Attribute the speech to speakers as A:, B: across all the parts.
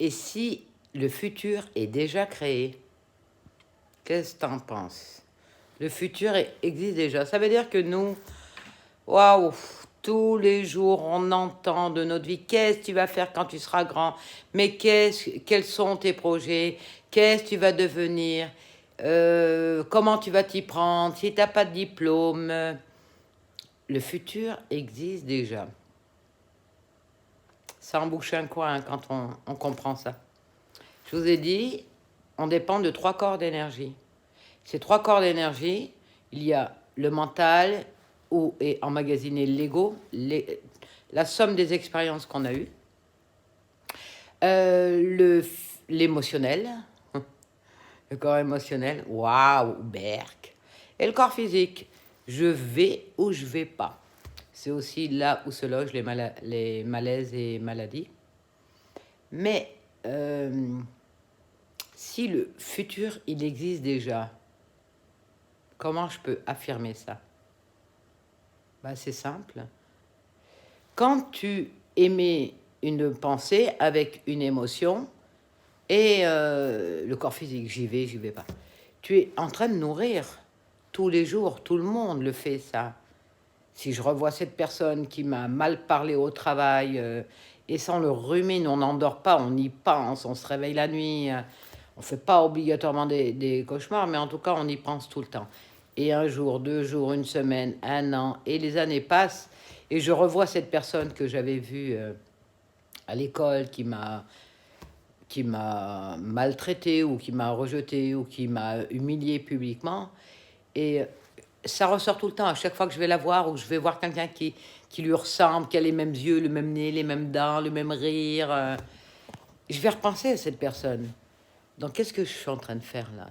A: Et si le futur est déjà créé, qu'est-ce que t'en penses? Le futur existe déjà. Ça veut dire que nous, waouh, tous les jours, on entend de notre vie, qu'est-ce que tu vas faire quand tu seras grand? Mais quels sont tes projets? Qu'est-ce que tu vas devenir? Comment tu vas t'y prendre? Si tu n'as pas de diplôme, le futur existe déjà. Ça embouche un coin quand on comprend ça. Je vous ai dit, on dépend de 3 corps d'énergie. Ces 3 corps d'énergie, il y a le mental, où est emmagasiné l'ego, la somme des expériences qu'on a eues, l'émotionnel, le corps émotionnel, waouh, berk, et le corps physique, je vais ou je vais pas. C'est aussi là où se logent les malaises et maladies. Mais si le futur, il existe déjà, comment je peux affirmer ça? Ben, c'est simple. Quand tu émets une pensée avec une émotion et le corps physique, j'y vais pas. Tu es en train de nourrir tous les jours, tout le monde le fait ça. Si je revois cette personne qui m'a mal parlé au travail, et sans le rumine, on n'endort pas, on y pense, on se réveille la nuit, on ne fait pas obligatoirement des cauchemars, mais en tout cas, on y pense tout le temps. Et un jour, 2 jours, une semaine, un an, et les années passent, et je revois cette personne que j'avais vue à l'école, qui m'a maltraité, ou qui m'a rejeté, ou qui m'a humilié publiquement, et ça ressort tout le temps. À chaque fois que je vais la voir, ou que je vais voir quelqu'un qui lui ressemble, qui a les mêmes yeux, le même nez, les mêmes dents, le même rire, je vais repenser à cette personne. Donc, qu'est-ce que je suis en train de faire là?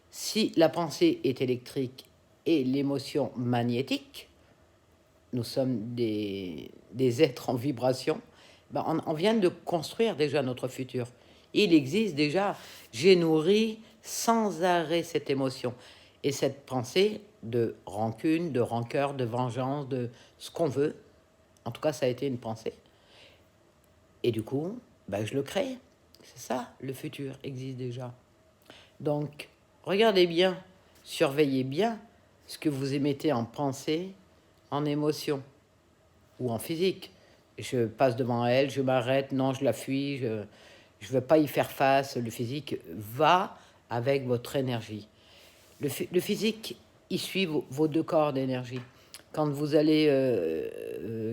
A: Si la pensée est électrique et l'émotion magnétique, nous sommes des êtres en vibration, ben on vient de construire déjà notre futur. Il existe déjà. J'ai nourri sans arrêt cette émotion et cette pensée de rancune, de rancœur, de vengeance, de ce qu'on veut. En tout cas, ça a été une pensée. Et du coup, ben, je le crée. C'est ça, le futur existe déjà. Donc, regardez bien, surveillez bien ce que vous émettez en pensée, en émotion ou en physique. Je passe devant elle, je m'arrête, non, je la fuis, je ne veux pas y faire face. Le physique va avec votre énergie. Le physique, il suit vos 2 corps d'énergie. Quand vous allez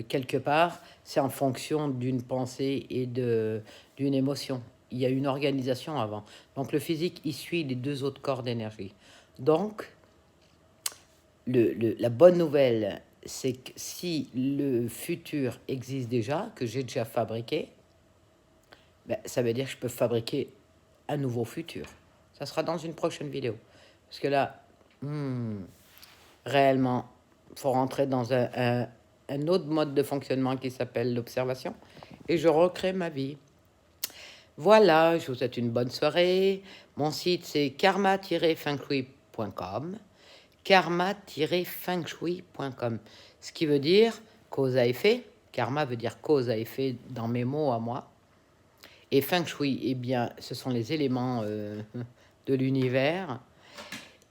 A: quelque part, c'est en fonction d'une pensée et d'une émotion. Il y a une organisation avant. Donc le physique, il suit les 2 autres corps d'énergie. Donc, la bonne nouvelle, c'est que si le futur existe déjà, que j'ai déjà fabriqué, ben, ça veut dire que je peux fabriquer un nouveau futur. Ça sera dans une prochaine vidéo. Parce que là, réellement, il faut rentrer dans un autre mode de fonctionnement qui s'appelle l'observation. Et je recrée ma vie. Voilà, je vous souhaite une bonne soirée. Mon site, c'est karma-fengshui.com. Karma-fengshui.com. Ce qui veut dire cause à effet. Karma veut dire cause à effet dans mes mots à moi. Et Feng Shui, eh bien, ce sont les éléments de l'univers.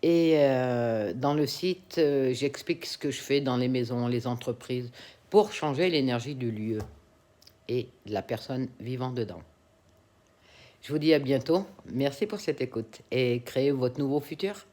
A: Et dans le site, j'explique ce que je fais dans les maisons, les entreprises, pour changer l'énergie du lieu et de la personne vivant dedans. Je vous dis à bientôt. Merci pour cette écoute et créez votre nouveau futur.